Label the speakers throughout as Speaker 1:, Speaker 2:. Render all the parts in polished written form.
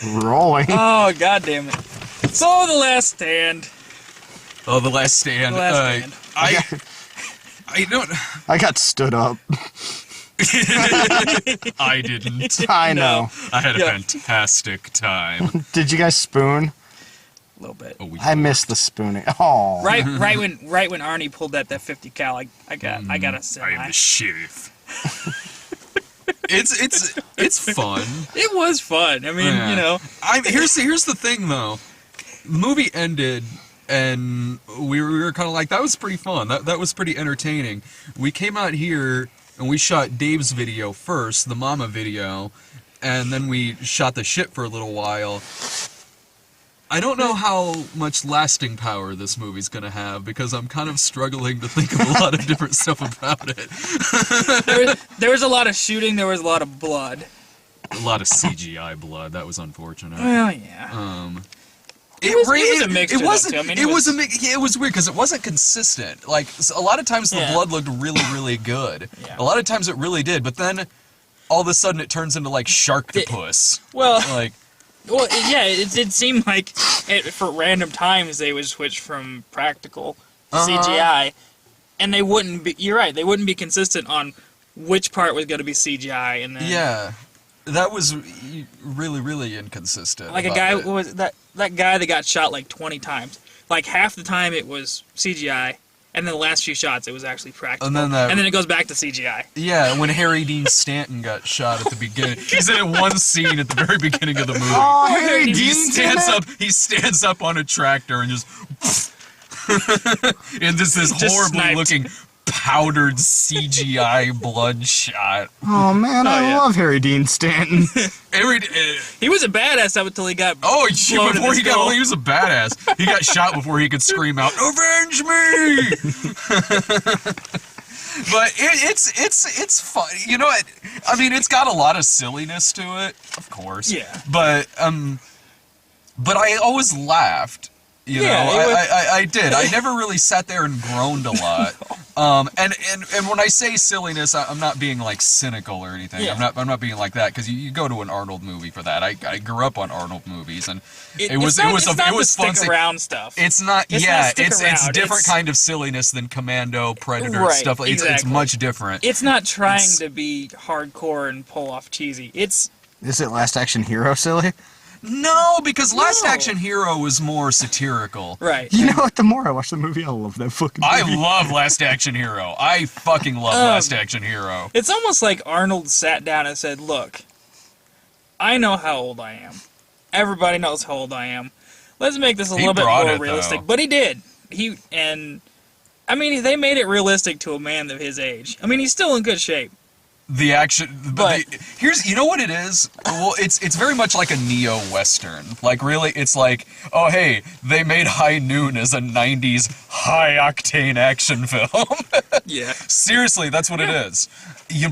Speaker 1: Rolling.
Speaker 2: Oh, God damn it. So, The Last Stand.
Speaker 3: Oh, The Last Stand.
Speaker 2: The Last Stand.
Speaker 3: I don't...
Speaker 1: I got stood up.
Speaker 3: I didn't.
Speaker 1: I know.
Speaker 3: I had a fantastic time.
Speaker 1: Did you guys spoon?
Speaker 2: A little bit.
Speaker 3: Oh,
Speaker 1: I missed the spooning. Oh.
Speaker 2: Right when Arnie pulled that 50 cal, I got a semi.
Speaker 3: I am the sheriff. It's fun.
Speaker 2: It was fun. I mean, you know.
Speaker 3: Here's the thing though. The movie ended and we were kind of like, that was pretty fun. That was pretty entertaining. We came out here and we shot Dave's video first, the Mama video, and then we shot the shit for a little while. I don't know how much lasting power this movie's gonna have because I'm kind of struggling to think of a lot of different stuff about it.
Speaker 2: There was a lot of shooting. There was a lot of blood.
Speaker 3: A lot of CGI blood. That was unfortunate.
Speaker 2: Well, yeah.
Speaker 3: It
Speaker 2: was a mixture.
Speaker 3: It wasn't.
Speaker 2: I mean,
Speaker 3: it was it was weird because it wasn't consistent. Like a lot of times the blood looked really, really good.
Speaker 2: Yeah.
Speaker 3: A lot of times it really did, but then all of a sudden it turns into like Sharktopus.
Speaker 2: Well, yeah, it did seem like for random times they would switch from practical CGI, and they wouldn't be. You're right. They wouldn't be consistent on which part was going to be CGI, and then
Speaker 3: that was really, really inconsistent.
Speaker 2: like a guy was that guy that got shot like 20 times. Like half the time it was CGI, and then the last few shots it was actually practical, and then it goes back to CGI.
Speaker 3: Yeah, when Harry Dean Stanton got shot at the beginning, he's in one scene at the very beginning of the movie.
Speaker 1: Oh, Harry Dean
Speaker 3: He stands up on a tractor and just and this horribly looking powdered CGI blood shot.
Speaker 1: Oh man, I love Harry Dean Stanton.
Speaker 2: He was a badass up until he got
Speaker 3: before he was a badass. He got shot before he could scream out, "Avenge me!" But it's fun. You know, I mean, it's got a lot of silliness to it, of course.
Speaker 2: Yeah.
Speaker 3: But I always laughed. You know, I did. I never really sat there and groaned a lot. And when I say silliness, I'm not being like cynical or anything.
Speaker 2: Yeah.
Speaker 3: I'm not being like that because you go to an Arnold movie for that. I grew up on Arnold movies, and it was fun.
Speaker 2: Stick around stuff.
Speaker 3: It's not. It's
Speaker 2: around.
Speaker 3: different kind of silliness than Commando, Predator stuff. It's much different.
Speaker 2: It's not trying to be hardcore and pull off cheesy. Is
Speaker 1: it Last Action Hero silly?
Speaker 3: No, because Last Action Hero was more satirical.
Speaker 2: Right.
Speaker 1: You know what? The more I watch the movie, I love that fucking movie.
Speaker 3: I love Last Action Hero. I fucking love Last Action Hero.
Speaker 2: It's almost like Arnold sat down and said, "Look, I know how old I am. Everybody knows how old I am. Let's make this a little bit more realistic." But he did. I mean, they made it realistic to a man of his age. I mean, he's still in good shape.
Speaker 3: The action, you know what it is? Well, it's very much like a neo-western. Like, really, it's like, oh, hey, they made High Noon as a 90s high-octane action film.
Speaker 2: Yeah.
Speaker 3: Seriously, that's what it is.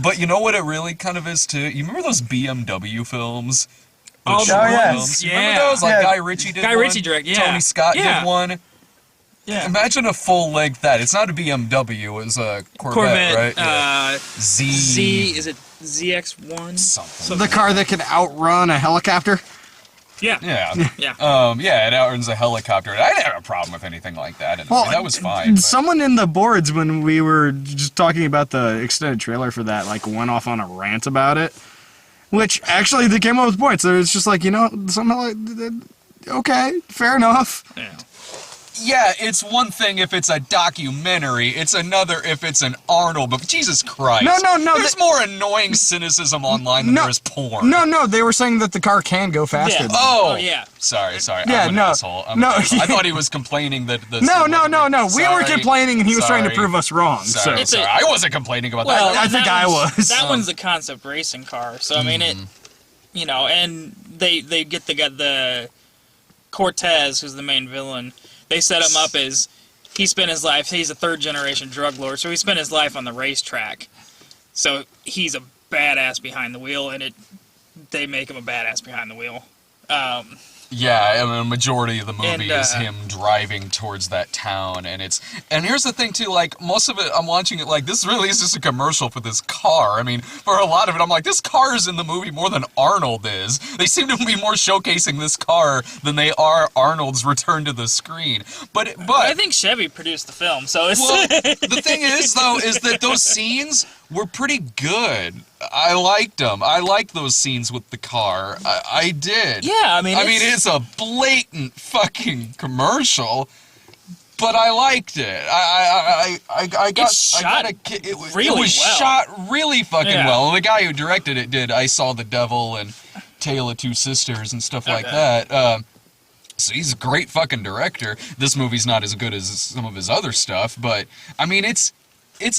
Speaker 3: But you know what it really kind of is, too? You remember those BMW films?
Speaker 2: Oh,
Speaker 3: films?
Speaker 2: Yeah.
Speaker 3: You remember those? Like, Guy Ritchie did one?
Speaker 2: Guy Ritchie directed, yeah.
Speaker 3: Tony Scott did one?
Speaker 2: Yeah.
Speaker 3: Imagine a full-length that. It's not a BMW, it's a Corvette, right?
Speaker 2: Yeah. Is it ZX1?
Speaker 3: Something.
Speaker 1: The car that can outrun a helicopter?
Speaker 2: Yeah.
Speaker 3: Yeah. It outruns a helicopter. I didn't have a problem with anything like that. That was fine.
Speaker 1: Someone in the boards, when we were just talking about the extended trailer for that, like, went off on a rant about it. Which, actually, they came up with points. So it's just like, you know, somehow, okay, fair enough.
Speaker 2: Yeah.
Speaker 3: Yeah, it's one thing if it's a documentary, it's another if it's an Arnold, but Jesus Christ.
Speaker 1: No.
Speaker 3: There's more annoying cynicism online than there is porn.
Speaker 1: No, they were saying that the car can go faster.
Speaker 2: Yeah.
Speaker 1: Than
Speaker 3: Oh,
Speaker 2: yeah.
Speaker 3: Sorry.
Speaker 1: Yeah,
Speaker 3: I'm an asshole. I thought he was complaining that the...
Speaker 1: No. We were complaining and he was trying to prove us wrong.
Speaker 3: Sorry. I wasn't complaining about
Speaker 2: Well,
Speaker 3: that.
Speaker 1: I think I was.
Speaker 2: That one's a concept racing car, so I mean it, you know, and they get the Cortez, who's the main villain. They set him up as he spent his life. He's a third-generation drug lord, so he spent his life on the racetrack. So he's a badass behind the wheel, and they make him a badass behind the wheel.
Speaker 3: Yeah, and the majority of the movie
Speaker 2: And,
Speaker 3: is him driving towards that town, and here's the thing too, like, most of it, I'm watching it like, this really is just a commercial for this car. I mean, for a lot of it, I'm like, this car is in the movie more than Arnold is. They seem to be more showcasing this car than they are Arnold's return to the screen. But
Speaker 2: I think Chevy produced the film, so it's...
Speaker 3: Well, the thing is, though, is that those scenes were pretty good. I liked them. I liked those scenes with the car. I did.
Speaker 2: Yeah, I mean,
Speaker 3: it's a blatant fucking commercial, but I liked it. It was shot really fucking well. The guy who directed it did I Saw the Devil and Tale of Two Sisters and stuff like that. So he's a great fucking director. This movie's not as good as some of his other stuff, but I mean, it's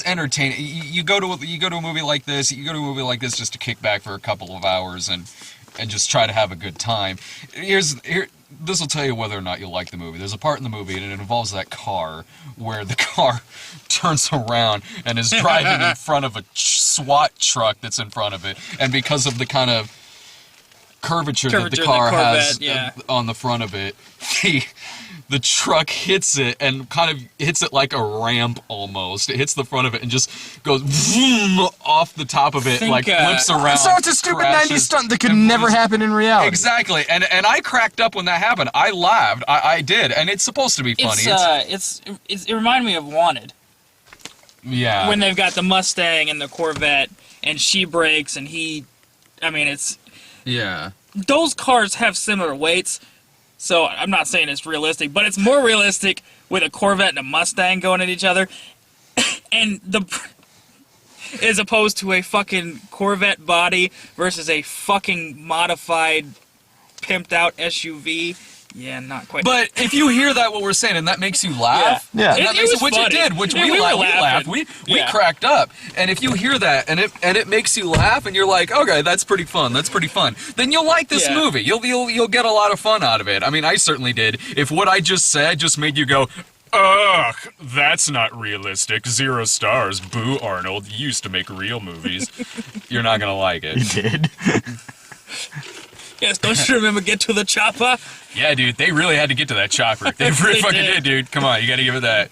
Speaker 3: entertaining. You go to a movie like this. Just to kick back for a couple of hours and just try to have a good time. This will tell you whether or not you'll like the movie. There's a part in the movie, and it involves that car, where the car turns around and is driving in front of a SWAT truck that's in front of it, and because of the kind of curvature that the car has on the front of it, the truck hits it and kind of hits it like a ramp almost. It hits the front of it and just goes vroom off the top of it, flips around. So it's
Speaker 1: a stupid 90s stunt that could never happen in reality.
Speaker 3: Exactly. And I cracked up when that happened. I laughed. I did. And it's supposed to be funny.
Speaker 2: It reminded me of Wanted.
Speaker 3: Yeah.
Speaker 2: When they've got the Mustang and the Corvette and she brakes and it's...
Speaker 3: Yeah.
Speaker 2: Those cars have similar weights. So I'm not saying it's realistic, but it's more realistic with a Corvette and a Mustang going at each other, and as opposed to a fucking Corvette body versus a fucking modified, pimped out SUV. Yeah, not quite.
Speaker 3: But if you hear that, what we're saying, and that makes you laugh,
Speaker 1: yeah.
Speaker 3: And that makes it, which funny. It did, which we laughed, we cracked up, and if you hear that, and it makes you laugh, and you're like, okay, that's pretty fun, then you'll like this movie. You'll get a lot of fun out of it. I mean, I certainly did. If what I just said just made you go, ugh, that's not realistic. 0 stars. Boo, Arnold. You used to make real movies. You're not gonna like it.
Speaker 1: You did.
Speaker 2: Yes, don't you remember Get to the Chopper?
Speaker 3: Yeah, dude, they really had to get to that chopper. They really fucking did, dude. Come on, you gotta give it that.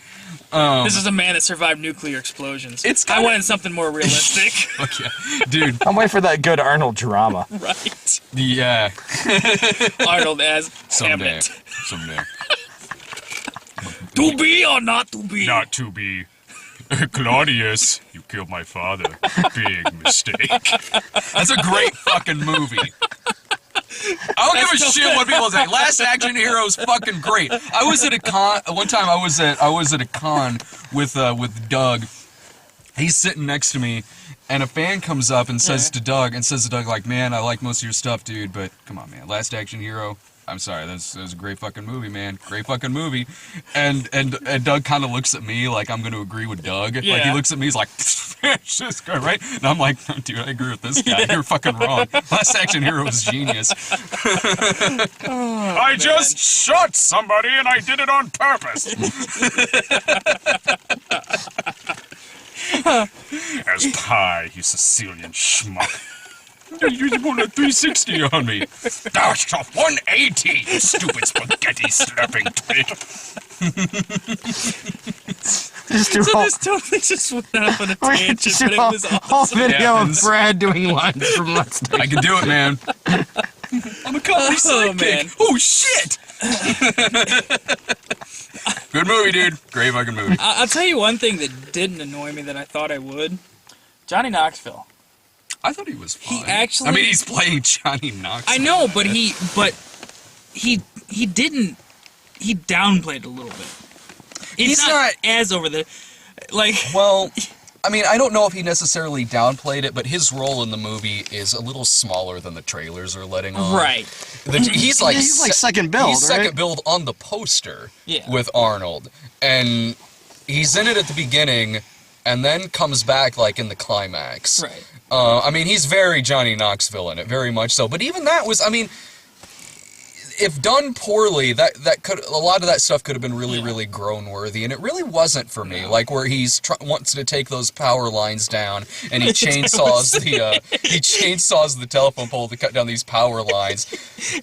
Speaker 2: This is a man that survived nuclear explosions.
Speaker 3: I
Speaker 2: wanted something more realistic.
Speaker 3: Fuck yeah. Dude.
Speaker 1: I'm waiting for that good Arnold drama.
Speaker 2: Right.
Speaker 3: Yeah.
Speaker 2: Arnold as
Speaker 3: Someday.
Speaker 2: To be or not to be?
Speaker 3: Not to be. Claudius, you killed my father. Big mistake. That's a great fucking movie. I don't give a shit what people say. Last Action Hero is fucking great. I was at a con one time. I was at a con with Doug. He's sitting next to me, and a fan comes up and says to Doug, like, man, I like most of your stuff, dude, but come on, man, Last Action Hero. I'm sorry, that was a great fucking movie, man. Great fucking movie. And Doug kind of looks at me like I'm going to agree with Doug.
Speaker 2: Yeah.
Speaker 3: Like, he looks at me, he's like, this guy, right? And I'm like, dude, I agree with this guy. You're fucking wrong. Last Action Hero was genius. I just shot somebody and I did it on purpose. As pie, you Sicilian schmuck. You pulled a 360 on me. That's a 180, you stupid spaghetti slurping twit.
Speaker 2: This totally just went off on a tangent, but it was awesome.
Speaker 1: Whole video of Brad doing lines from Mustang.
Speaker 3: I can do it, man. I'm a comedy sidekick.
Speaker 2: Man.
Speaker 3: Oh, shit! Good movie, dude. Great fucking movie.
Speaker 2: I'll tell you one thing that didn't annoy me that I thought I would. Johnny Knoxville.
Speaker 3: I thought he was fine.
Speaker 2: He actually...
Speaker 3: I mean, he's playing Johnny Knoxville.
Speaker 2: I know, but he didn't... He downplayed it a little bit. It's not as over the... Like...
Speaker 3: Well, I mean, I don't know if he necessarily downplayed it, but his role in the movie is a little smaller than the trailers are letting on.
Speaker 2: Right.
Speaker 3: He's like
Speaker 1: second build,
Speaker 3: He's
Speaker 1: right?
Speaker 3: second build on the poster
Speaker 2: Yeah.
Speaker 3: with Arnold. And he's in it at the beginning, and then comes back, like, in the climax.
Speaker 2: Right.
Speaker 3: I mean, he's very Johnny Knoxville in it, very much so. But even that was, I mean, if done poorly, that could a lot of that stuff could have been really groan worthy, and it really wasn't for me. Like where he's wants to take those power lines down, and he chainsaws the telephone pole to cut down these power lines,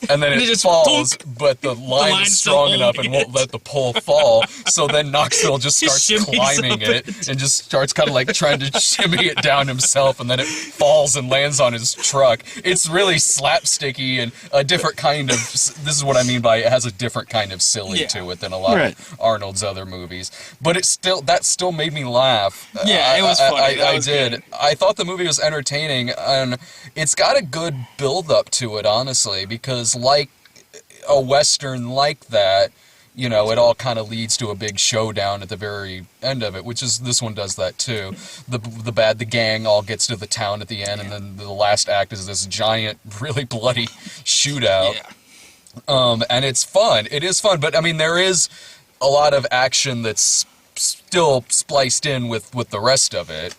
Speaker 3: and then it
Speaker 2: just
Speaker 3: falls, but the line is strong enough and won't let the pole fall. So then Knoxville just starts climbing it and just starts kind of like trying to shimmy it down himself, and then it falls and lands on his truck. It's really slapsticky and a different kind of. This is what I mean by it has a different kind of silly to it than a lot of Arnold's other movies. But that still made me laugh.
Speaker 2: Yeah, it was funny.
Speaker 3: I did. Good. I thought the movie was entertaining, and it's got a good build up to it, honestly, because like a Western like that, you know, it all kind of leads to a big showdown at the very end of it, which is, this one does that too. The gang all gets to the town at the end, and then the last act is this giant, really bloody shootout. And it's fun. It is fun, but I mean, there is a lot of action that's still spliced in with the rest of it.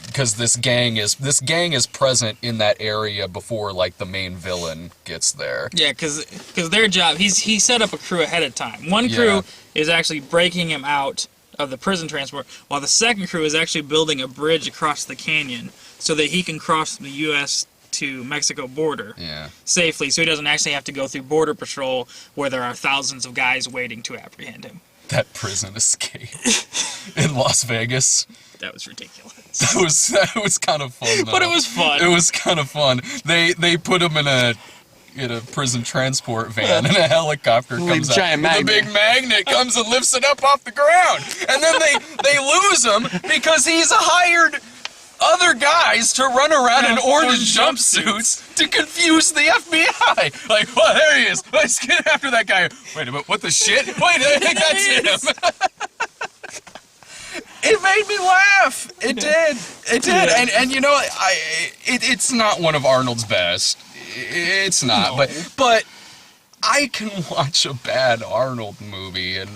Speaker 3: Because this gang is present in that area before like the main villain gets there. Yeah,
Speaker 2: because their job, he set up a crew ahead of time. One crew is actually breaking him out of the prison transport, while the second crew is actually building a bridge across the canyon so that he can cross the U.S. to Mexico border safely, so he doesn't actually have to go through border patrol where there are thousands of guys waiting to apprehend him.
Speaker 3: That prison escape in Las Vegas.
Speaker 2: That was ridiculous.
Speaker 3: That was kind of fun, though.
Speaker 2: But it was fun.
Speaker 3: It was kind of fun. They put him in a prison transport van, and a helicopter comes out with a big magnet, comes and lifts it up off the ground, and then they lose him because he's hired other guys to run around in orange jumpsuits to confuse the FBI. Like, well, there he is. Let's get after that guy. Wait a minute, what the shit? Wait, I think that's him. It made me laugh. It did. It did. Yeah. And you know, it's not one of Arnold's best. It's not. No. But I can watch a bad Arnold movie and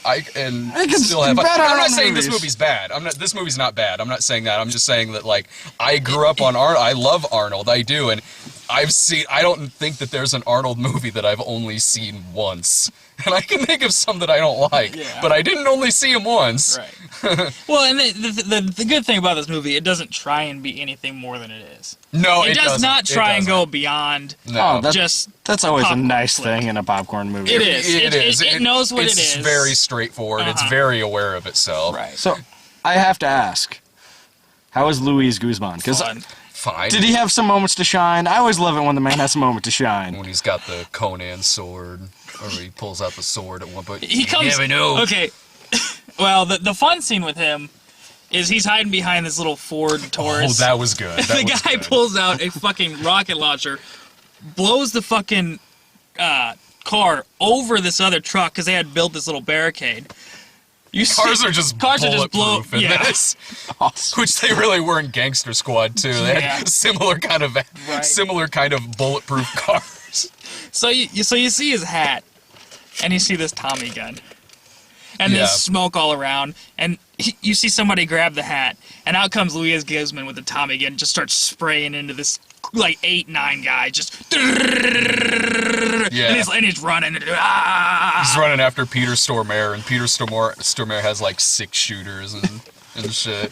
Speaker 3: I can still have. I'm not saying this movie's bad. This movie's not bad. I'm not saying that. I'm just saying that, like, I grew up on Arnold. I love Arnold. I do, and I don't think that there's an Arnold movie that I've only seen once. And I can think of some that I don't like, but I didn't only see him once.
Speaker 2: Right. Well, and the good thing about this movie, it doesn't try and be anything more than it is.
Speaker 3: No, it
Speaker 2: does not try and go beyond.
Speaker 1: No, that's always a nice thing in a popcorn movie.
Speaker 2: It is. It is. It knows what it is.
Speaker 3: It's very straightforward. It's very aware of itself.
Speaker 2: Right.
Speaker 1: So, I have to ask, how is Luis Guzman? Because
Speaker 3: fine.
Speaker 1: Did he have some moments to shine? I always love it when the man has a moment to shine.
Speaker 3: When he's got the Conan sword, or he pulls out the sword at one point.
Speaker 2: He comes.
Speaker 3: You never know.
Speaker 2: Okay. Well, the fun scene with him is he's hiding behind this little Ford Taurus.
Speaker 3: Oh, that was good.
Speaker 2: The guy pulls out a fucking rocket launcher, blows the fucking car over this other truck because they had built this little barricade.
Speaker 3: Cars are just bulletproof in this.
Speaker 1: Awesome.
Speaker 3: Which they really were in Gangster Squad too. They had similar kind of bulletproof cars.
Speaker 2: So you see his hat, and you see this Tommy gun, and there's smoke all around, and you see somebody grab the hat, and out comes Luis Guzman with the Tommy gun, and just starts spraying into this like 8-9 guy, just and he's running.
Speaker 3: He's running after Peter Stormare, and Peter Stormare has like 6 shooters and shit.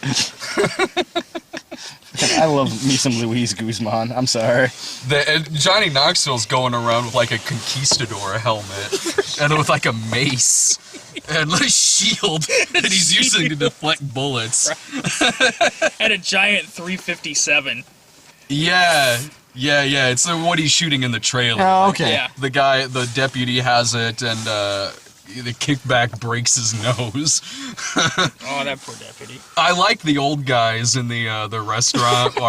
Speaker 1: I love me some Luis Guzman. I'm sorry.
Speaker 3: Johnny Knoxville's going around with like a conquistador helmet and with like a mace and a shield that he's using to deflect bullets.
Speaker 2: And a giant .357.
Speaker 3: Yeah. It's what he's shooting in the trailer.
Speaker 1: Oh, okay.
Speaker 2: Yeah.
Speaker 3: The deputy has it, and the kickback breaks his nose.
Speaker 2: Oh, that poor deputy.
Speaker 3: I like the old guys in the restaurant.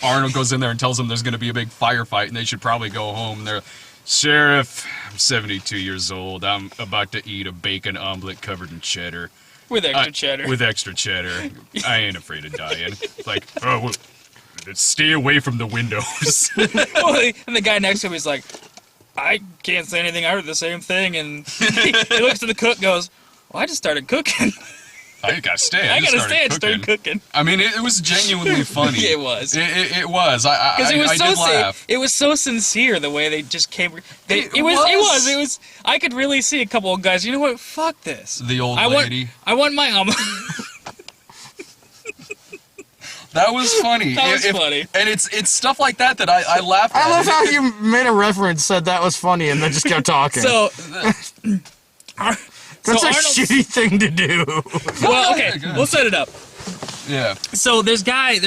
Speaker 3: Arnold goes in there and tells them there's going to be a big firefight, and they should probably go home. And they're, Sheriff, I'm 72 years old. I'm about to eat a bacon omelet covered in cheddar.
Speaker 2: With extra cheddar.
Speaker 3: With extra cheddar. I ain't afraid of dying. Like, oh, well, stay away from the windows.
Speaker 2: And the guy next to him is like, I can't say anything. I heard the same thing. And he looks to the cook, goes, well, I just started cooking.
Speaker 3: I gotta stay.
Speaker 2: I gotta stay and start cooking.
Speaker 3: I mean, it was genuinely funny.
Speaker 2: It was.
Speaker 3: It was. I did laugh.
Speaker 2: It was so sincere the way they just came. It was. I could really see a couple of guys. You know what? Fuck this.
Speaker 3: The old lady.
Speaker 2: I want my omelet.
Speaker 3: That was funny.
Speaker 2: That was funny.
Speaker 3: And it's stuff like that I laughed at.
Speaker 1: I love how you made a reference, said that was funny, and then just kept talking.
Speaker 2: So.
Speaker 1: That's a shitty thing to do.
Speaker 2: Well, okay, we'll set it up.
Speaker 3: Yeah.
Speaker 2: So there's a guy,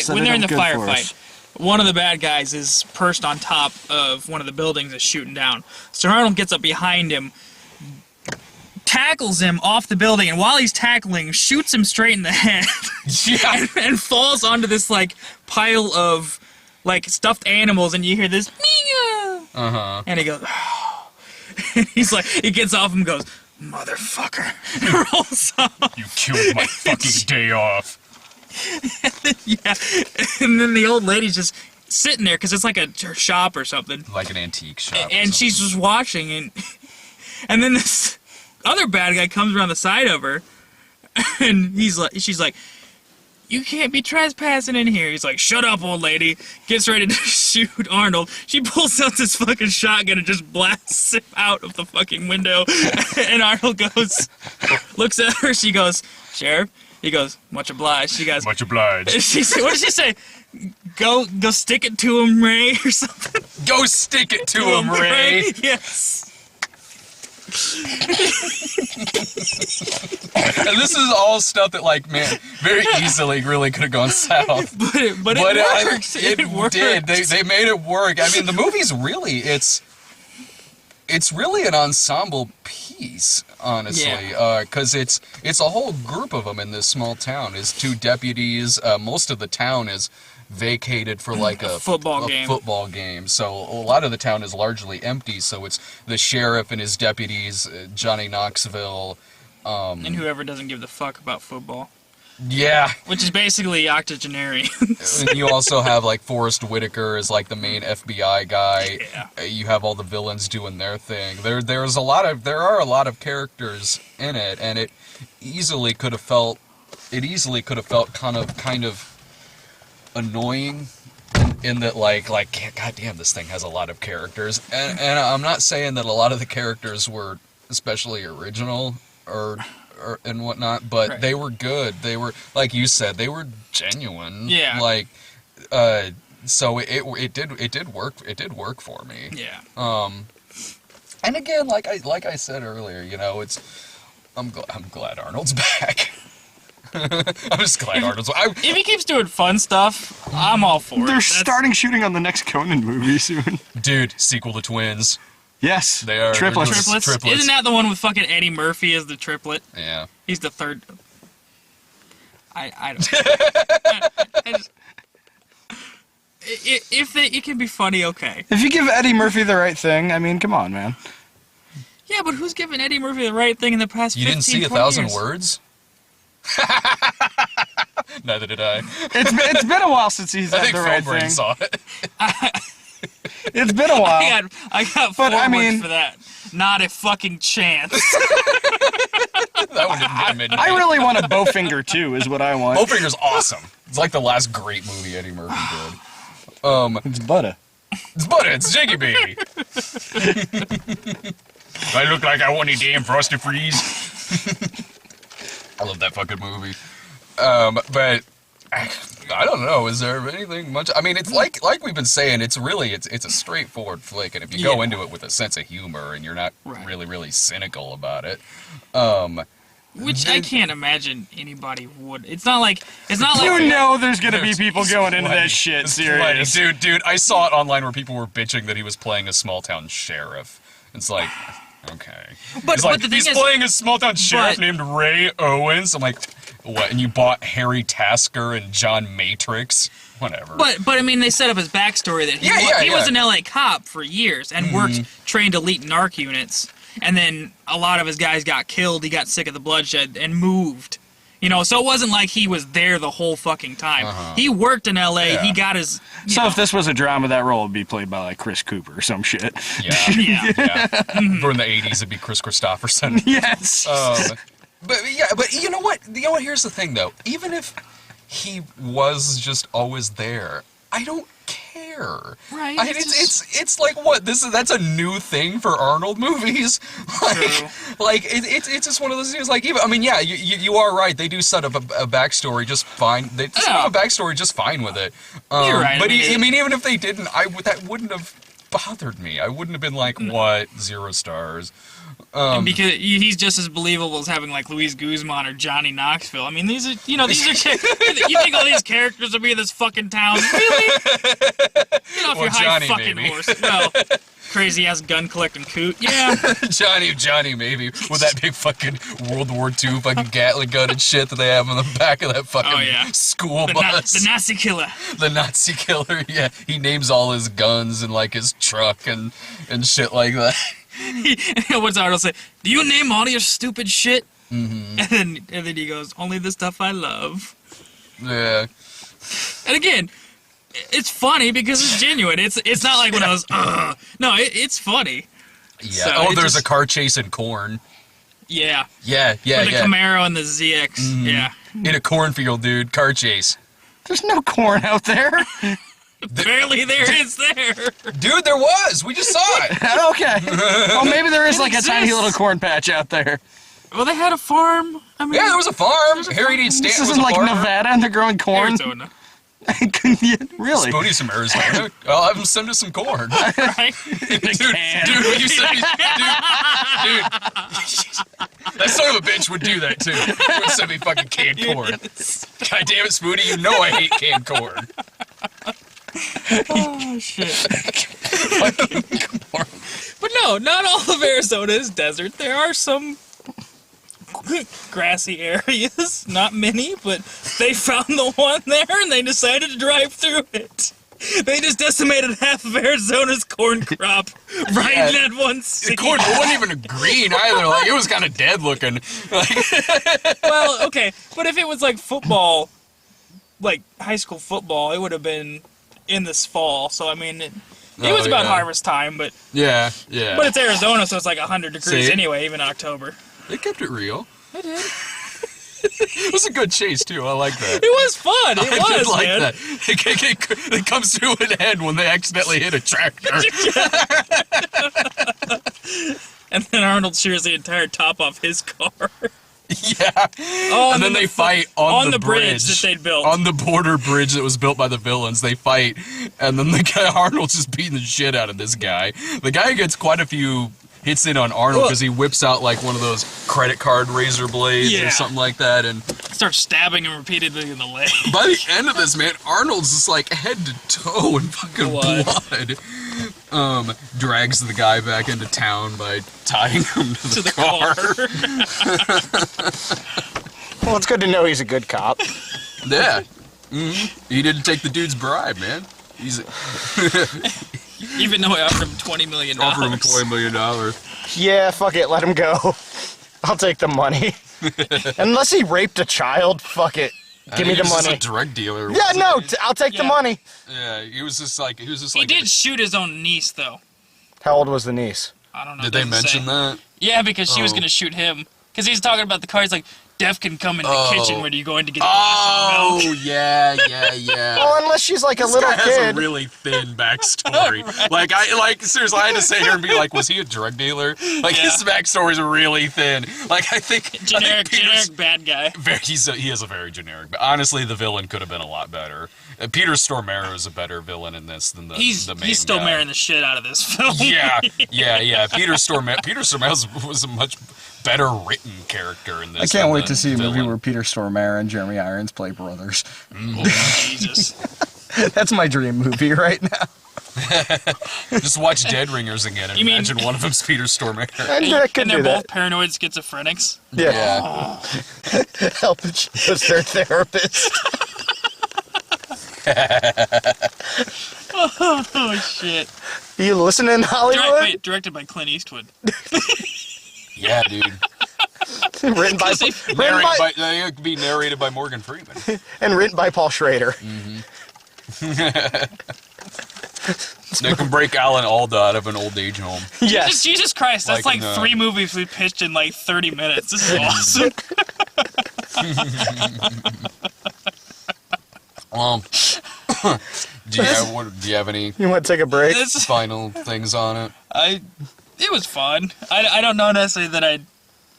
Speaker 2: when they're in the firefight, one of the bad guys is perched on top of one of the buildings that's shooting down. So Arnold gets up behind him, tackles him off the building, and while he's tackling, shoots him straight in the head.
Speaker 3: Yeah.
Speaker 2: and falls onto this, like, pile of, like, stuffed animals, and you hear this, Meow!
Speaker 3: Uh-huh.
Speaker 2: And he goes, oh. He's like, he gets off and goes, motherfucker. Rolls off.
Speaker 3: You killed my fucking day off.
Speaker 2: Yeah. And then the old lady's just sitting there, because it's like a shop or something.
Speaker 3: Like an antique shop.
Speaker 2: And she's just watching, and then this other bad guy comes around the side of her, and she's like, you can't be trespassing in here. He's like, shut up, old lady. Gets ready to shoot Arnold. She pulls out this fucking shotgun and just blasts him out of the fucking window. And Arnold looks at her. She goes, Sheriff? He goes, much obliged. She goes,
Speaker 3: much obliged.
Speaker 2: What did she say? Go stick it to him, Ray, or something?
Speaker 3: Go stick it to him, Ray.
Speaker 2: Yes.
Speaker 3: And this is all stuff that, like, man, very easily really could have gone south.
Speaker 2: But it works. It worked.
Speaker 3: Did. They made it work. I mean, the movie's really, it's really an ensemble piece, honestly, because it's a whole group of them in this small town. It's two deputies. Most of the town is vacated for like a football game. So a lot of the town is largely empty. So it's the sheriff and his deputies, Johnny Knoxville,
Speaker 2: and whoever doesn't give the fuck about football.
Speaker 3: Yeah.
Speaker 2: Which is basically octogenarian.
Speaker 3: And you also have, like, Forrest Whitaker as, like, the main FBI guy.
Speaker 2: Yeah.
Speaker 3: You have all the villains doing their thing. There are a lot of characters in it, and it easily could have felt kind of annoying in that, like, goddamn, this thing has a lot of characters. And I'm not saying that a lot of the characters were especially original or and whatnot, but right. They were good. They were, like you said, they were genuine. Yeah. Like, so it did work. It did work for me.
Speaker 2: Yeah.
Speaker 3: And again, like I said earlier, you know, I'm glad Arnold's back. I'm just glad Arnold's.
Speaker 2: If he keeps doing fun stuff, I'm all for it.
Speaker 1: They're starting shooting on the next Conan movie soon.
Speaker 3: Dude, sequel to Twins.
Speaker 1: Yes,
Speaker 3: they are
Speaker 2: triplets. Isn't that the one with fucking Eddie Murphy as the triplet?
Speaker 3: Yeah,
Speaker 2: he's the third. I don't. It can be funny, okay.
Speaker 1: If you give Eddie Murphy the right thing, I mean, come on, man.
Speaker 2: Yeah, but who's given Eddie Murphy the right thing in the past?
Speaker 3: You didn't see 1,000 Words? Neither did I.
Speaker 1: It's been a while since he's had the right thing. I think
Speaker 3: saw it.
Speaker 1: It's been a while.
Speaker 2: I got 4 words for that. Not a fucking chance.
Speaker 3: That one didn't get midnight.
Speaker 1: I really want a Bowfinger too, is what I want.
Speaker 3: Bowfinger's awesome. It's like the last great movie Eddie Murphy did.
Speaker 1: It's butter.
Speaker 3: It's butter. It's Jiggy Baby. Do I look like I want any damn Frosty Freeze? I love that fucking movie. But I don't know. Is there anything much? I mean, it's like we've been saying. It's a straightforward flick, and if you go into it with a sense of humor and you're not really cynical about it,
Speaker 2: which I can't imagine anybody would. It's not like
Speaker 1: you know there's gonna be people going into that shit. Serious,
Speaker 3: dude. I saw it online where people were bitching that he was playing a small town sheriff. It's like. Okay.
Speaker 2: But the thing
Speaker 3: he's playing a small-town sheriff named Ray Owens. I'm like, what? And you bought Harry Tasker and John Matrix? Whatever.
Speaker 2: But I mean, they set up his backstory that he was an LA cop for years and trained elite narc units. And then a lot of his guys got killed. He got sick of the bloodshed and moved. You know, so it wasn't like he was there the whole fucking time. He worked in LA. Yeah. He got his.
Speaker 1: So if this was a drama, that role would be played by like Chris Cooper or some shit.
Speaker 3: Yeah. During the 80s, it'd be Chris Christopherson.
Speaker 1: Yes.
Speaker 3: but you know what? Here's the thing, though. Even if he was just always there, I don't care.
Speaker 2: Right.
Speaker 3: It's like what that's a new thing for Arnold movies. It's just one of those things. Like even you are right. They do set up a backstory just fine. They set up a backstory just fine with it.
Speaker 2: You're right.
Speaker 3: But even if they didn't, that wouldn't have bothered me. I wouldn't have been like, what, 0 stars.
Speaker 2: And because he's just as believable as having like Luis Guzman or Johnny Knoxville. I mean, these are you think all these characters will be in this fucking town? Really? Get off your high fucking horse. Well, crazy ass gun collecting coot. Yeah.
Speaker 3: Johnny maybe with that big fucking World War II fucking Gatling gun and shit that they have on the back of that fucking school bus.
Speaker 2: The Nazi killer.
Speaker 3: The Nazi killer. Yeah, he names all his guns and like his truck and shit like that.
Speaker 2: What's Arnold say? Do you name all your stupid shit?
Speaker 3: Mm-hmm.
Speaker 2: And then he goes, only the stuff I love.
Speaker 3: Yeah.
Speaker 2: And again, it's funny because it's genuine. It's not like when I was, no, it's funny.
Speaker 3: Yeah.
Speaker 2: So
Speaker 3: there's a car chase in corn.
Speaker 2: Yeah.
Speaker 3: Yeah.
Speaker 2: With the Camaro and the ZX.
Speaker 3: Mm-hmm.
Speaker 2: Yeah.
Speaker 3: In a cornfield, dude. Car chase.
Speaker 1: There's no corn out there.
Speaker 2: Apparently there is there.
Speaker 3: Dude, there was. We just saw it.
Speaker 1: Okay. Well, maybe there is like a tiny little corn patch out there.
Speaker 2: Well, they had a farm. I mean,
Speaker 3: Yeah, there was a farm. Harry Dean Stanton
Speaker 1: This
Speaker 3: was
Speaker 1: isn't
Speaker 3: a
Speaker 1: like
Speaker 3: farmer.
Speaker 1: Nevada and they're growing corn.
Speaker 2: Arizona.
Speaker 1: Really?
Speaker 3: Spoonie's from Arizona. I'll have him send us some corn.
Speaker 2: Right?
Speaker 3: Dude, when you said, dude, that son of a bitch would do that too. He would send me fucking canned corn. God damn it, Spoonie, you know I hate canned corn.
Speaker 2: Oh, shit. But no, not all of Arizona is desert. There are some grassy areas. Not many, but they found the one there and they decided to drive through it. They just decimated half of Arizona's corn crop in that one
Speaker 3: The
Speaker 2: scene.
Speaker 3: corn wasn't even green either. Like, it was kind of dead looking.
Speaker 2: Well, okay, but if it was like football, like high school football, it would have been in this fall. So I mean, it was about harvest time, but
Speaker 3: Yeah.
Speaker 2: but it's Arizona, so it's like 100 degrees
Speaker 3: See?
Speaker 2: anyway, even October.
Speaker 3: They kept it real.
Speaker 2: They did.
Speaker 3: It was a good chase too. I like that.
Speaker 2: It was fun. It
Speaker 3: I
Speaker 2: was,
Speaker 3: did like
Speaker 2: man.
Speaker 3: that. It comes to an end when they accidentally hit a tractor.
Speaker 2: And then Arnold shears the entire top off his car.
Speaker 3: Yeah.
Speaker 2: Oh,
Speaker 3: and then they fight on the
Speaker 2: bridge that they'd built.
Speaker 3: On the border bridge that was built by the villains. They fight, and then the guy Arnold's just beating the shit out of this guy. The guy gets quite a few hits in on Arnold because he whips out like one of those credit card razor blades or something like that, and
Speaker 2: starts stabbing him repeatedly in the leg.
Speaker 3: by the end of this, man, Arnold's just like head to toe in fucking blood. Drags the guy back into town by tying him to the car.
Speaker 1: Well, it's good to know he's a good cop.
Speaker 3: Yeah. Mm-hmm. He didn't take the dude's bribe, man. He's
Speaker 2: Even though I offered him $20 million.
Speaker 3: offered him $20 million.
Speaker 1: Yeah, fuck it, let him go. I'll take the money. Unless he raped a child, fuck it. Give me the
Speaker 3: He was
Speaker 1: money.
Speaker 3: just a drug dealer.
Speaker 1: Yeah, no, I'll take the money.
Speaker 3: Yeah, he was just like.
Speaker 2: He did shoot his own niece, though.
Speaker 1: How old was the niece?
Speaker 2: I don't know.
Speaker 3: Did they mention that?
Speaker 2: Yeah, because she was going to shoot him. Because he's talking about the car. He's like, Def can come in the kitchen. Where are you going to get the glass of milk?
Speaker 3: Yeah.
Speaker 1: Well, unless she's like a
Speaker 3: This
Speaker 1: little
Speaker 3: guy
Speaker 1: kid.
Speaker 3: has a really thin backstory. Like seriously, I had to sit here and be like, was he a drug dealer? Like his backstory's really thin. Like I think
Speaker 2: generic bad guy.
Speaker 3: He is a very generic. But honestly, the villain could have been a lot better. Peter Stormare is a better villain in this than the main
Speaker 2: He's Stormaring the shit out of this film.
Speaker 3: Yeah. Peter Stormare was a much better written character in this.
Speaker 1: I can't wait to see a movie where Peter Stormare and Jeremy Irons play brothers.
Speaker 2: Oh, Jesus.
Speaker 1: That's my dream movie right now.
Speaker 3: Just watch Dead Ringers again and imagine one of them's Peter Stormare.
Speaker 1: And
Speaker 2: they're both paranoid schizophrenics.
Speaker 1: Yeah. Help was their therapist.
Speaker 2: Oh, shit.
Speaker 1: You listening, Hollywood?
Speaker 2: Directed by Clint Eastwood.
Speaker 3: Yeah, dude.
Speaker 1: Written by
Speaker 3: be narrated by Morgan Freeman.
Speaker 1: and written by Paul Schrader.
Speaker 3: Mm-hmm. They can break Alan Alda out of an old age home.
Speaker 1: Yes.
Speaker 2: Jesus Christ, that's
Speaker 3: Like
Speaker 2: like
Speaker 3: in,
Speaker 2: 3 movies we pitched in like 30 minutes. This is awesome.
Speaker 3: Do you have any
Speaker 1: You want to take a break?
Speaker 3: final things on it?
Speaker 2: It was fun. I don't know necessarily that I'd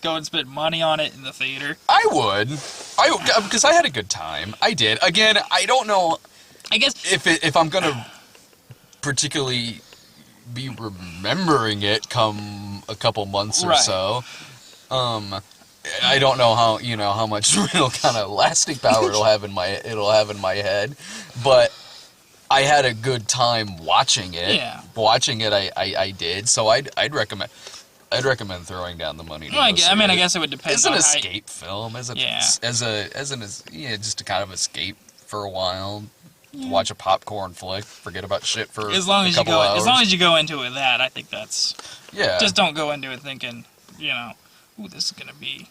Speaker 2: go and spend money on it in the theater.
Speaker 3: I would. Because I had a good time. I did. Again, I don't know.
Speaker 2: I guess
Speaker 3: If I'm gonna particularly be remembering it come a couple months or
Speaker 2: Right.
Speaker 3: so, I don't know how much real kind of lasting power it'll have in my head, but I had a good time watching it.
Speaker 2: Yeah.
Speaker 3: Watching it, I did. So I'd recommend throwing down the money.
Speaker 2: I guess it would depend.
Speaker 3: It's an
Speaker 2: on
Speaker 3: escape film, just to kind of escape for a while. Watch a popcorn flick, forget about shit for
Speaker 2: as long
Speaker 3: a
Speaker 2: as you
Speaker 3: couple
Speaker 2: go,
Speaker 3: hours.
Speaker 2: as long as you go into it with that, I think that's.
Speaker 3: Yeah.
Speaker 2: Just don't go into it thinking, ooh, this is gonna be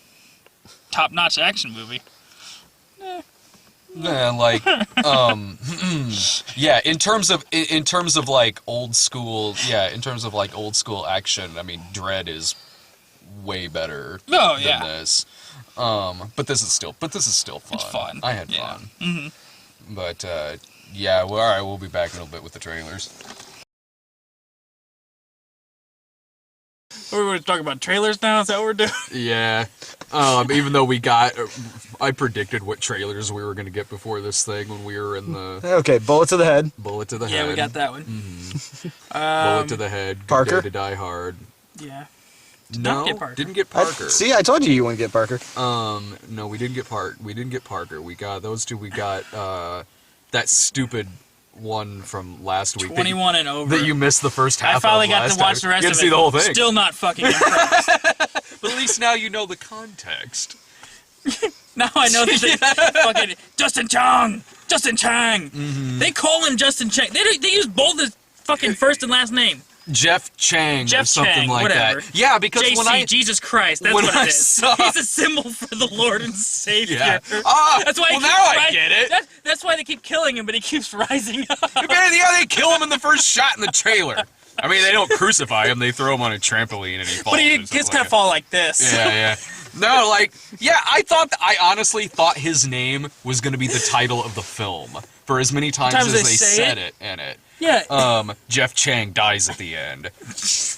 Speaker 2: top-notch action movie.
Speaker 3: Yeah, like, yeah. In terms of like old school, action. I mean, Dread is way better
Speaker 2: Oh,
Speaker 3: than
Speaker 2: yeah.
Speaker 3: this. But this is still fun.
Speaker 2: It's fun.
Speaker 3: I had
Speaker 2: Yeah.
Speaker 3: fun.
Speaker 2: Mm-hmm.
Speaker 3: But yeah. Well, all right. We'll be back in a little bit with the trailers.
Speaker 2: We're going to talk about trailers now? Is that what we're doing?
Speaker 3: Yeah. Even though I predicted what trailers we were going to get before this thing when we were in the
Speaker 1: Okay, bullet to the head.
Speaker 3: Bullet to the Head.
Speaker 2: Yeah, we got that one.
Speaker 3: Bullet to the Head. Good
Speaker 1: Parker?
Speaker 3: Day to Die Hard.
Speaker 2: Yeah.
Speaker 3: No,
Speaker 2: get Parker.
Speaker 3: didn't get Parker.
Speaker 1: See, I told you wouldn't get Parker.
Speaker 3: No, we didn't get Parker. We got those two. We got that stupid one from last week.
Speaker 2: 21 and over.
Speaker 3: That you missed the first half.
Speaker 2: I finally
Speaker 3: of
Speaker 2: got
Speaker 3: last
Speaker 2: to watch
Speaker 3: time.
Speaker 2: the rest
Speaker 3: You
Speaker 2: of
Speaker 3: got
Speaker 2: it.
Speaker 3: to see the whole thing.
Speaker 2: Still not fucking impressed.
Speaker 3: But at least now you know the context.
Speaker 2: Now I know that fucking Justin Chang.
Speaker 3: Mm-hmm.
Speaker 2: They call him Justin Chang. They use both his fucking first and last name.
Speaker 3: Jeff Chang or
Speaker 2: Jeff
Speaker 3: something
Speaker 2: Chang,
Speaker 3: like
Speaker 2: whatever.
Speaker 3: that. Yeah, because
Speaker 2: JC, Jesus Christ, that's
Speaker 3: when
Speaker 2: what
Speaker 3: I
Speaker 2: it is.
Speaker 3: saw-
Speaker 2: He's a symbol for the Lord and Savior.
Speaker 3: Yeah.
Speaker 2: That's why
Speaker 3: well
Speaker 2: he
Speaker 3: now
Speaker 2: keeps
Speaker 3: I get it.
Speaker 2: That's why they keep killing him, but he keeps rising up.
Speaker 3: They kill him in the first shot in the trailer. I mean, they don't crucify him; they throw him on a trampoline and he falls.
Speaker 2: But his kind of fall like this.
Speaker 3: Yeah. No, I honestly thought his name was going to be the title of the film for as many times as they said it in it.
Speaker 2: Yeah.
Speaker 3: Jeff Chang dies at the end.
Speaker 2: Yes.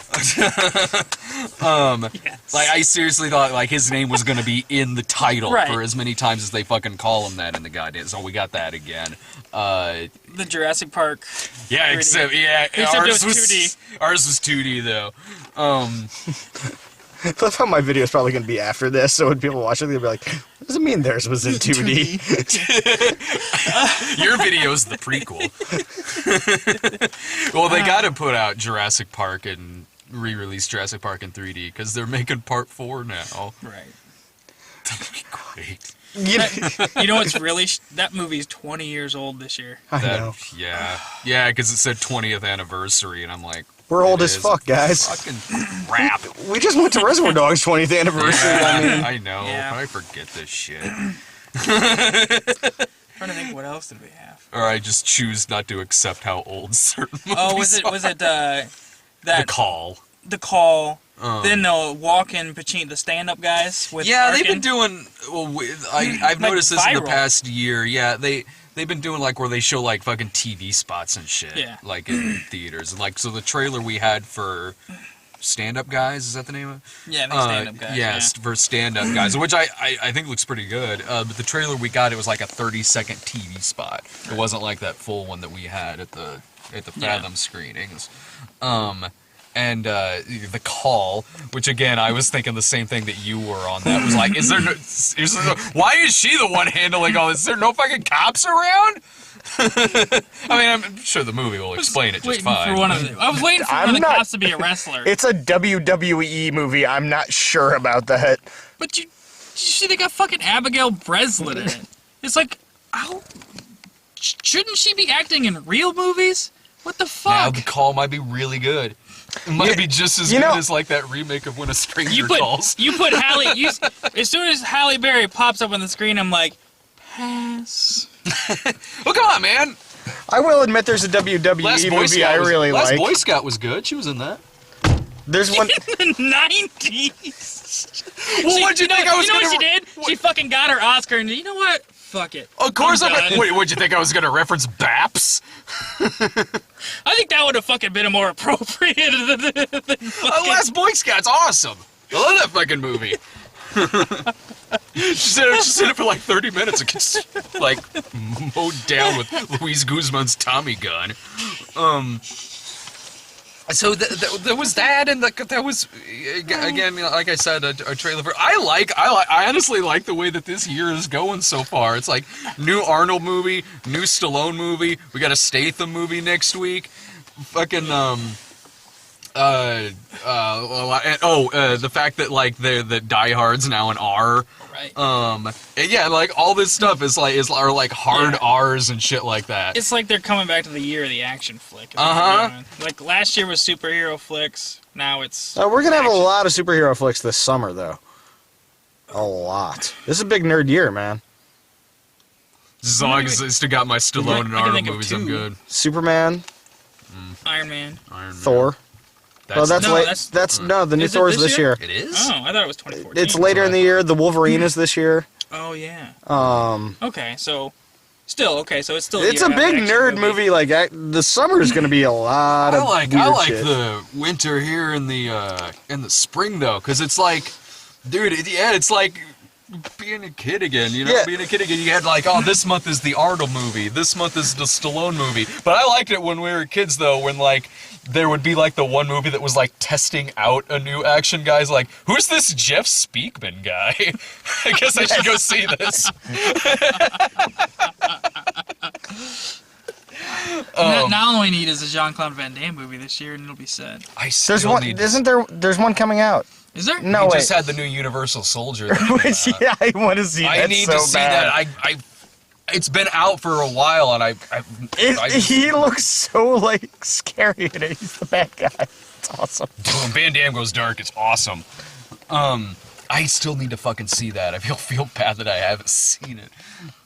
Speaker 3: Like, I seriously thought, like, his name was gonna be in the title
Speaker 2: Right.
Speaker 3: for as many times as they fucking call him that in the goddamn. So we got that again.
Speaker 2: The Jurassic Park.
Speaker 3: Yeah,
Speaker 2: 3D.
Speaker 3: except
Speaker 2: Except it was 2D.
Speaker 3: Ours was 2D though.
Speaker 1: I love how my video is probably going to be after this, so when people watch it, they'll be like, what does it mean theirs was in 2D?
Speaker 3: Your video's the prequel. Well, they got to put out Jurassic Park and re-release Jurassic Park in 3D because they're making Part 4 now.
Speaker 2: Right.
Speaker 3: That'd be great.
Speaker 2: You know what's really... that movie's 20 years old this year.
Speaker 1: I know.
Speaker 3: Yeah, because it said 20th anniversary, and I'm like,
Speaker 1: We're old
Speaker 3: it
Speaker 1: as
Speaker 3: is.
Speaker 1: fuck, guys.
Speaker 3: Fucking crap.
Speaker 1: We just went to Reservoir Dogs' 20th anniversary. I mean,
Speaker 3: I know.
Speaker 2: Yeah.
Speaker 3: I forget this shit.
Speaker 2: Trying to think, what else did we have?
Speaker 3: Or I just choose not to accept how old certain movies
Speaker 2: Oh, was it that
Speaker 3: The Call.
Speaker 2: The Call? Then the Walk-In Pacino, the stand-up guys with
Speaker 3: Yeah, they've
Speaker 2: Arkin.
Speaker 3: been doing. Well, I've
Speaker 2: Like
Speaker 3: noticed this in the
Speaker 2: viral.
Speaker 3: past year. Yeah, they've been doing like where they show like fucking TV spots and shit.
Speaker 2: Yeah.
Speaker 3: Like in theaters. Like so, the trailer we had for Stand-Up Guys, is that the name of it?
Speaker 2: Yeah, I think stand-up guys.
Speaker 3: Yeah, for Stand-Up Guys, which I think looks pretty good. But the trailer we got, it was like a 30-second TV spot. It wasn't like that full one that we had at the Fathom screenings. And The Call, which again, I was thinking the same thing that you were on. That was like, why is she the one handling all this? Is there no fucking cops around? I mean, I'm sure the movie will explain it just
Speaker 2: Waiting
Speaker 3: fine.
Speaker 2: for one of the, I was waiting for one of the cops to be a wrestler.
Speaker 1: it's a WWE movie. I'm not sure about that.
Speaker 2: But you see they got fucking Abigail Breslin in it. It's like, how... shouldn't she be acting in real movies? What the fuck?
Speaker 3: Now, The Call might be really good. It might be just as good as like that remake of When a Stranger Calls.
Speaker 2: You put Halle... as soon as Halle Berry pops up on the screen, I'm like, pass.
Speaker 3: Well, come on, man.
Speaker 1: I will admit there's a WWE movie I really
Speaker 3: Last
Speaker 1: like.
Speaker 3: Boy Scout was good. She was in that.
Speaker 1: There's one.
Speaker 2: In the 90s.
Speaker 3: Well, what'd you think I was
Speaker 2: You know
Speaker 3: gonna?
Speaker 2: what she did? She fucking got her Oscar, and you know what? Fuck it.
Speaker 3: Of course,
Speaker 2: I'm done.
Speaker 3: Wait, what'd you think I was gonna reference Baps?
Speaker 2: I think that would have fucking been more appropriate than fucking...
Speaker 3: Last Boy Scout's awesome. I love that fucking movie. She's in it for like 30 minutes and gets like mowed down with Luis Guzman's Tommy gun. So there was that, and that was again, like I said, a trailer for. I honestly like the way that this year is going so far. It's like new Arnold movie, new Stallone movie. We got a Statham movie next week. Fucking the fact that like the Die Hard's now an R.
Speaker 2: Right.
Speaker 3: Yeah, like all this stuff are like hard R's and shit like that.
Speaker 2: It's like they're coming back to the year of the action flick. Like last year was superhero flicks. Now it's.
Speaker 1: We're gonna have a lot of superhero flicks this summer, though. A lot. This is a big nerd year, man.
Speaker 3: As long as I still got my Stallone and Arnold movies, I'm good.
Speaker 1: Superman.
Speaker 2: Iron Man.
Speaker 1: Thor. The new Thor's this year.
Speaker 3: It is?
Speaker 2: Oh, I thought it was 2014.
Speaker 1: It's later in the year. The Wolverine is this year.
Speaker 2: Oh yeah.
Speaker 3: Okay,
Speaker 2: so it's still.
Speaker 1: It's a big nerd movie. Like the summer is going to be a lot of.
Speaker 3: I like
Speaker 1: shit.
Speaker 3: the winter here in the spring though, because it's like, dude, it's like being a kid again. You know, being a kid again. You had like, oh, this month is the Arnold movie. This month is the Stallone movie. But I liked it when we were kids though, when like. There would be like the one movie that was like testing out a new action guy's like, who's this Jeff Speakman guy? I guess I should go see this.
Speaker 2: Now all we need is a Jean-Claude Van Damme movie this year, and it'll be set.
Speaker 1: There's one coming out?
Speaker 2: Is there?
Speaker 1: No,
Speaker 3: we just had the new Universal Soldier.
Speaker 1: Yeah, I want to see that.
Speaker 3: I need to see that. It's been out for a while, and
Speaker 1: he looks so like scary in it. He's the bad guy. It's awesome.
Speaker 3: When Van Damme goes dark, it's awesome. I still need to fucking see that. I feel bad that I haven't seen it,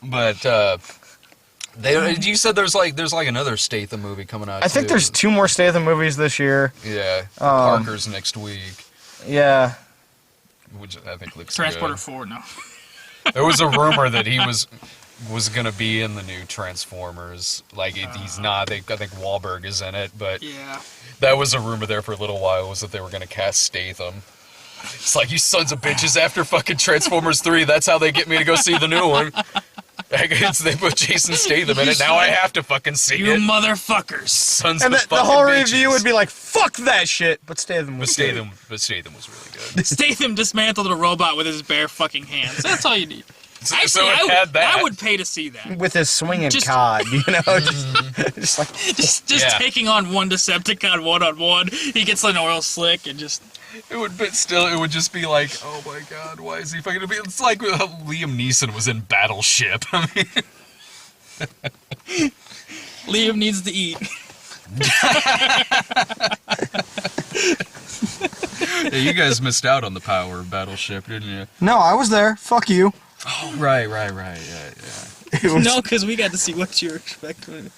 Speaker 3: but you said there's like another Statham movie coming out.
Speaker 1: I think there's 2 more Statham movies this year.
Speaker 3: Yeah, Parker's next week.
Speaker 1: Yeah,
Speaker 3: which I think looks
Speaker 2: Transporter
Speaker 3: good.
Speaker 2: 4. No.
Speaker 3: There was a rumor that he was gonna be in the new Transformers. Like he's not. I think Wahlberg is in it, but
Speaker 2: yeah,
Speaker 3: that was a rumor there for a little while. Was that they were gonna cast Statham? It's like, you sons of bitches. After fucking Transformers 3, that's how they get me to go see the new one. They put Jason Statham in it. Now I have to fucking see
Speaker 2: you
Speaker 3: it.
Speaker 2: You motherfuckers.
Speaker 3: Sons
Speaker 1: and
Speaker 3: of
Speaker 1: the whole review would be like, "Fuck that shit." But Statham was
Speaker 3: Statham was really good.
Speaker 2: Statham dismantled a robot with his bare fucking hands. That's all you need. Actually, I would pay to see that.
Speaker 1: With his swinging cod, you know, just
Speaker 2: taking on one Decepticon one-on-one. He gets an oil slick and just...
Speaker 3: It would just be like, oh my god, why is he fucking... It's like Liam Neeson was in Battleship. I mean...
Speaker 2: Liam needs to eat.
Speaker 3: Yeah, you guys missed out on the power of Battleship, didn't you?
Speaker 1: No, I was there. Fuck you.
Speaker 3: Oh, right. Yeah.
Speaker 2: No, because we got to see what you were expecting.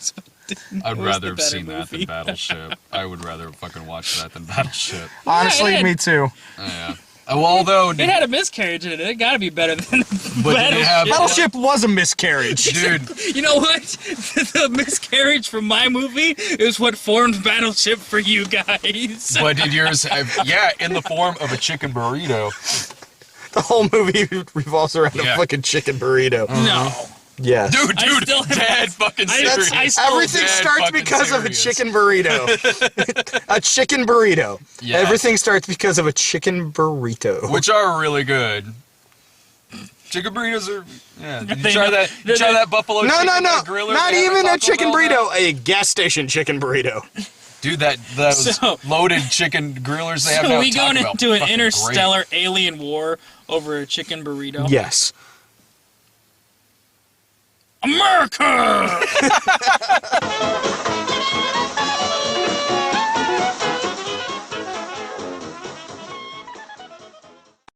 Speaker 3: I'd rather have seen that than Battleship. I would rather fucking watch that than Battleship.
Speaker 1: Honestly, me too.
Speaker 3: Yeah. Well, although
Speaker 2: it had a miscarriage in it, it got to be better than Battleship.
Speaker 1: Battleship was a miscarriage,
Speaker 3: dude.
Speaker 2: You know what? The miscarriage from my movie is what formed Battleship for you guys.
Speaker 3: What did yours have? Yeah, in the form of a chicken burrito.
Speaker 1: The whole movie revolves around a fucking chicken burrito.
Speaker 2: No.
Speaker 1: Yeah.
Speaker 3: Dude, dead fucking serious.
Speaker 1: Everything starts because of a chicken burrito. A chicken burrito. Yeah. Everything starts because of a chicken burrito.
Speaker 3: Which are really good. Chicken burritos are... Yeah. Did you try that? Try that buffalo chicken? No.
Speaker 1: Not even a chicken burrito. A gas station chicken burrito.
Speaker 3: Dude, those loaded chicken grillers they have now.
Speaker 2: So we going into an interstellar alien war over a chicken burrito?
Speaker 1: Yes.
Speaker 2: America!